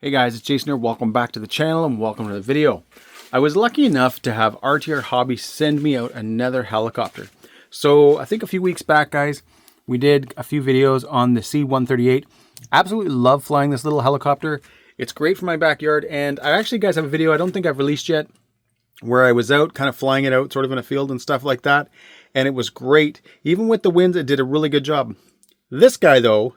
Hey guys, it's Jason here. Welcome back to the channel and welcome to the video. I was lucky enough to have RTRHobby send me out another helicopter. So I think a few weeks back, guys, we did a few videos on the C138. Absolutely love flying this little helicopter. It's great for my backyard, and I actually, guys, have a video I don't think I've released yet where I was out kind of flying it out sort of in a field and stuff like that, and it was great. Even with the winds, it did a really good job. This guy, though,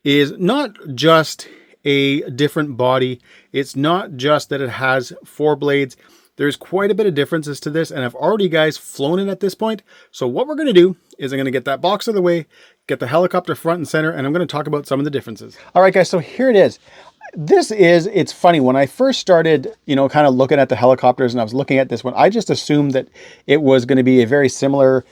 is not just a different body. It's not just that it has four blades. There's quite a bit of differences to this, and I've already, guys, flown it at this point. So what we're going to do is I'm going to get that box out of the way, get the helicopter front and center, and I'm going to talk about some of the differences. All right, guys, so here it is. It's funny, when I first started, kind of looking at the helicopters and I was looking at this one, I just assumed that it was going to be a very similar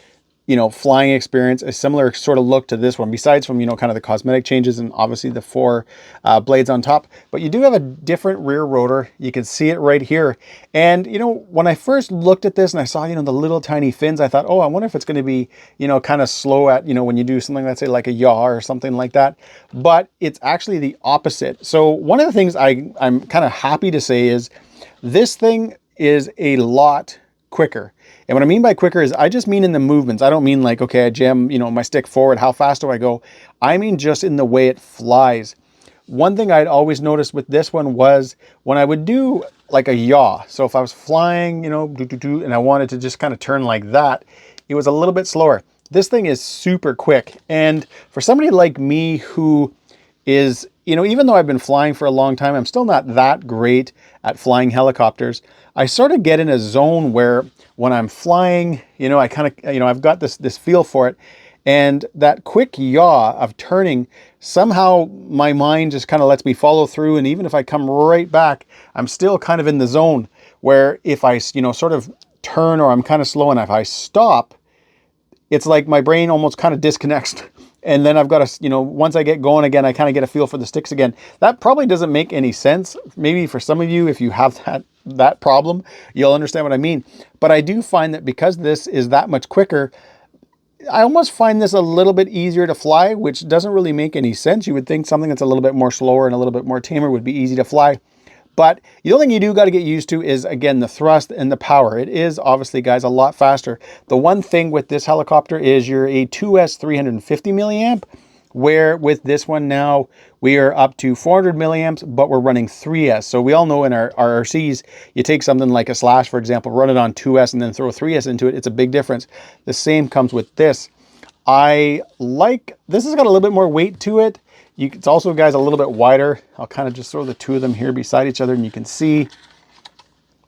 flying experience, a similar sort of look to this one, besides from, kind of the cosmetic changes and obviously the four blades on top. But you do have a different rear rotor. You can see it right here. And, when I first looked at this and I saw, the little tiny fins, I thought, oh, I wonder if it's going to be, kind of slow at, when you do something, let's say like a yaw or something like that. But it's actually the opposite. So one of the things I'm kind of happy to say is this thing is a lot quicker. And what I mean by quicker is I just mean in the movements. I don't mean like, okay, I jam, my stick forward. How fast do I go? I mean just in the way it flies. One thing I'd always noticed with this one was when I would do like a yaw. So if I was flying, and I wanted to just kind of turn like that, it was a little bit slower. This thing is super quick. And for somebody like me who is, even though I've been flying for a long time, I'm still not that great at flying helicopters. I sort of get in a zone where when I'm flying, I kind of, I've got this feel for it. And that quick yaw of turning, somehow my mind just kind of lets me follow through. And even if I come right back, I'm still kind of in the zone where if I, sort of turn or I'm kind of slow, and if I stop, it's like my brain almost kind of disconnects. And then I've got to, once I get going again, I kind of get a feel for the sticks again. That probably doesn't make any sense. Maybe for some of you, if you have that problem, you'll understand what I mean. But I do find that because this is that much quicker, I almost find this a little bit easier to fly, which doesn't really make any sense. You would think something that's a little bit more slower and a little bit more tamer would be easy to fly. But the only thing you do got to get used to is, again, the thrust and the power. It is obviously, guys, a lot faster. The one thing with this helicopter is you're a 2S 350 milliamp, where with this one now, we are up to 400 milliamps, but we're running 3S. So we all know in our RCs, you take something like a Slash, for example, run it on 2S and then throw 3S into it. It's a big difference. The same comes with this. This has got a little bit more weight to it. It's also, guys, a little bit wider. I'll kind of just throw the two of them here beside each other, and you can see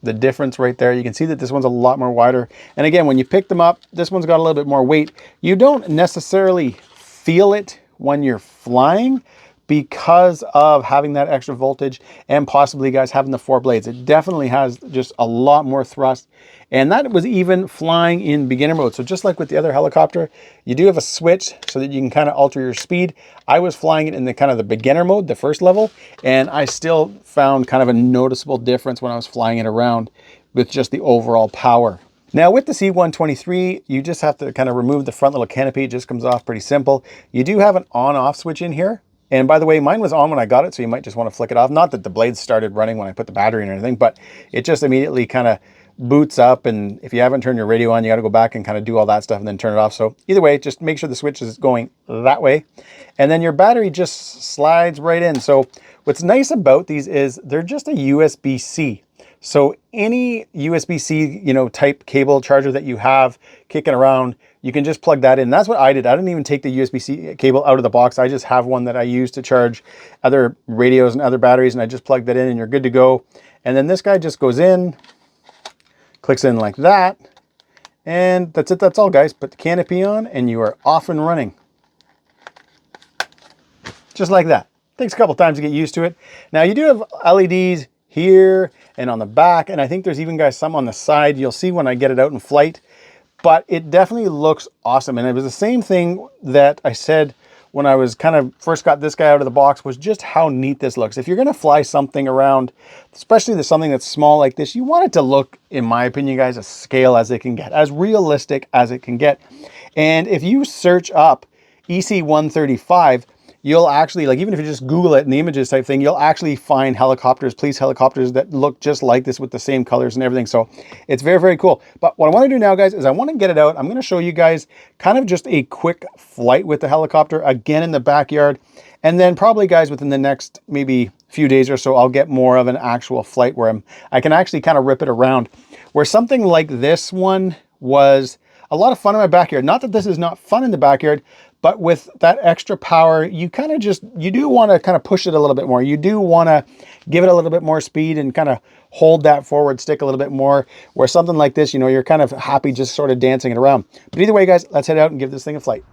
the difference right there. You can see that this one's a lot more wider. And again, when you pick them up, this one's got a little bit more weight. You don't necessarily feel it when you're flying because of having that extra voltage and possibly, guys, having the four blades. It definitely has just a lot more thrust. And that was even flying in beginner mode. So just like with the other helicopter, you do have a switch so that you can kind of alter your speed. I was flying it in the kind of the beginner mode, the first level, and I still found kind of a noticeable difference when I was flying it around with just the overall power. Now with the C123, you just have to kind of remove the front little canopy. It just comes off pretty simple. You do have an on-off switch in here. And by the way, mine was on when I got it, so you might just want to flick it off. Not that the blades started running when I put the battery in or anything, but it just immediately kind of boots up. And if you haven't turned your radio on, you got to go back and kind of do all that stuff and then turn it off. So either way, just make sure the switch is going that way. And then your battery just slides right in. So what's nice about these is they're just a USB-C. So any USB-C, type cable charger that you have kicking around, you can just plug that in. That's what I did. I didn't even take the USB-C cable out of the box. I just have one that I use to charge other radios and other batteries, and I just plug that in and you're good to go. And then this guy just goes in, clicks in like that, and that's it. That's all, guys. Put the canopy on and you are off and running. Just like that. Takes a couple times to get used to it. Now you do have LEDs here and on the back, and I think there's even, guys, some on the side. You'll see when I get it out in flight. But it definitely looks awesome. And it was the same thing that I said when I was kind of first got this guy out of the box, was just how neat this looks. If you're going to fly something around, especially something that's small like this, you want it to look, in my opinion, guys, as scale as it can get, as realistic as it can get. And if you search up EC135, you'll actually, like, even if you just Google it in the images type thing, you'll actually find helicopters, police helicopters that look just like this with the same colors and everything. So it's very, very cool. But what I want to do now, guys, is I want to get it out. I'm going to show you guys kind of just a quick flight with the helicopter, again, in the backyard. And then probably, guys, within the next maybe few days or so, I'll get more of an actual flight where I can actually kind of rip it around. Where something like this one was a lot of fun in my backyard. Not that this is not fun in the backyard, but with that extra power, you kind of just, you do want to kind of push it a little bit more. You do want to give it a little bit more speed and kind of hold that forward stick a little bit more, where something like this, you know, you're kind of happy just sort of dancing it around. But either way, guys, let's head out and give this thing a flight.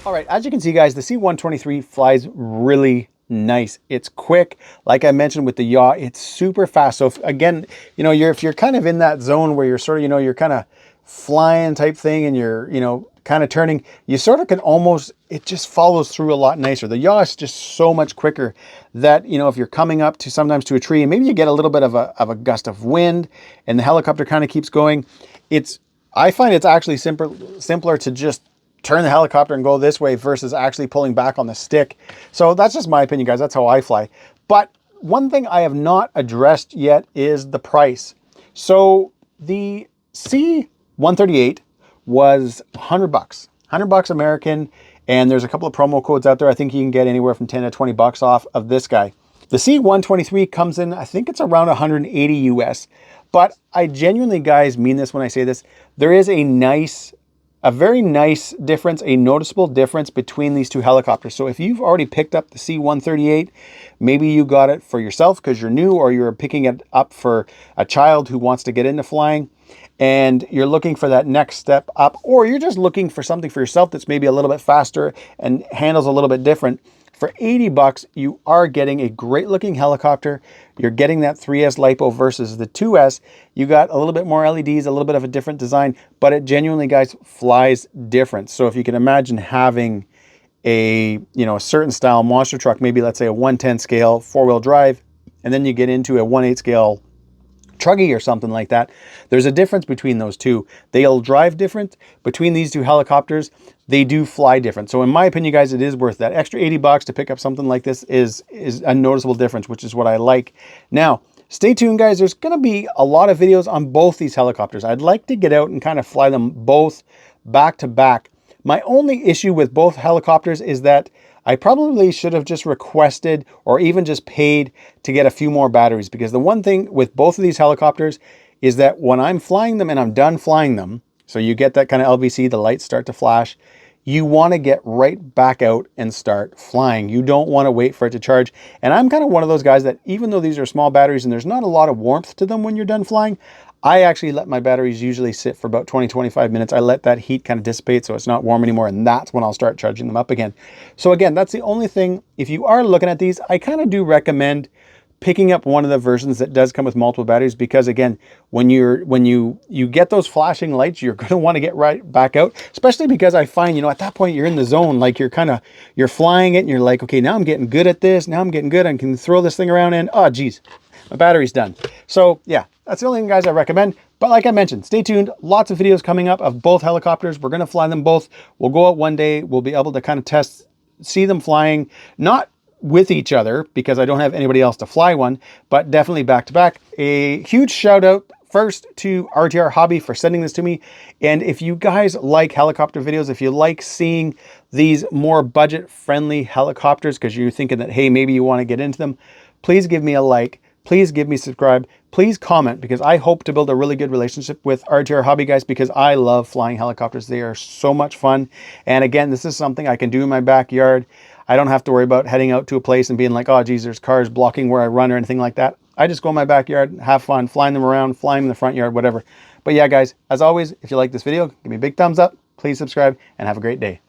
All right, as you can see, guys, the C123 flies really nice. It's quick. Like I mentioned with the yaw, it's super fast. So again, you know, if you're kind of in that zone where you're sort of, you know, you're kind of flying type thing and you're, you know, kind of turning, you sort of can almost, it just follows through a lot nicer. The yaw is just so much quicker that, you know, if you're coming up to sometimes to a tree and maybe you get a little bit of a gust of wind and the helicopter kind of keeps going, I find it's actually simpler to just turn the helicopter and go this way versus actually pulling back on the stick. So that's just my opinion, guys. That's how I fly. But one thing I have not addressed yet is the price. So the C138 was $100, $100 American. And there's a couple of promo codes out there. I think you can get anywhere from 10 to 20 bucks off of this guy. The C123 comes in, I think it's around 180 US. But I genuinely, guys, mean this when I say this. There is a very nice difference, a noticeable difference between these two helicopters. So if you've already picked up the C138, maybe you got it for yourself because you're new, or you're picking it up for a child who wants to get into flying and you're looking for that next step up, or you're just looking for something for yourself that's maybe a little bit faster and handles a little bit different. For 80 bucks, you are getting a great looking helicopter. You're getting that 3S LiPo versus the 2S. You got a little bit more LEDs, a little bit of a different design, but it genuinely, guys, flies different. So if you can imagine having a, you know, a certain style monster truck, maybe let's say a 110 scale 4-wheel drive, and then you get into a 1/8 scale Truggy or something like that, there's a difference between those two. They'll drive different. Between these two helicopters, they do fly different. So in my opinion, guys, it is worth that extra 80 bucks to pick up something like this is a noticeable difference, which is what I like. Now, stay tuned, guys. There's going to be a lot of videos on both these helicopters. I'd like to get out and kind of fly them both back to back. My only issue with both helicopters is that I probably should have just requested or even just paid to get a few more batteries, because the one thing with both of these helicopters is that when I'm flying them and I'm done flying them, so you get that kind of LVC, the lights start to flash, you want to get right back out and start flying. You don't want to wait for it to charge. And I'm kind of one of those guys that even though these are small batteries and there's not a lot of warmth to them when you're done flying, I actually let my batteries usually sit for about 20-25 minutes. I let that heat kind of dissipate so it's not warm anymore, and that's when I'll start charging them up again. So again, that's the only thing. If you are looking at these, I kind of do recommend picking up one of the versions that does come with multiple batteries, because again, when you get those flashing lights, you're going to want to get right back out, especially because I find, you know, at that point you're in the zone, like you're flying it and you're like, okay, now I'm getting good at this. Now I'm getting good. I can throw this thing around and, oh geez, my battery's done. So yeah, that's the only thing, guys, I recommend. But like I mentioned, stay tuned. Lots of videos coming up of both helicopters. We're going to fly them both. We'll go out one day. We'll be able to kind of see them flying, not with each other because I don't have anybody else to fly one, but definitely back to back. A huge shout out first to RTRHobby for sending this to me. And if you guys like helicopter videos, if you like seeing these more budget friendly helicopters because you're thinking that, hey, maybe you want to get into them, please give me a like. Please give me subscribe. Please comment, because I hope to build a really good relationship with RTRHobby, guys, because I love flying helicopters. They are so much fun. And again, this is something I can do in my backyard. I don't have to worry about heading out to a place and being like, oh, geez, there's cars blocking where I run or anything like that. I just go in my backyard, have fun, flying them around, flying in the front yard, whatever. But yeah, guys, as always, if you like this video, give me a big thumbs up. Please subscribe and have a great day.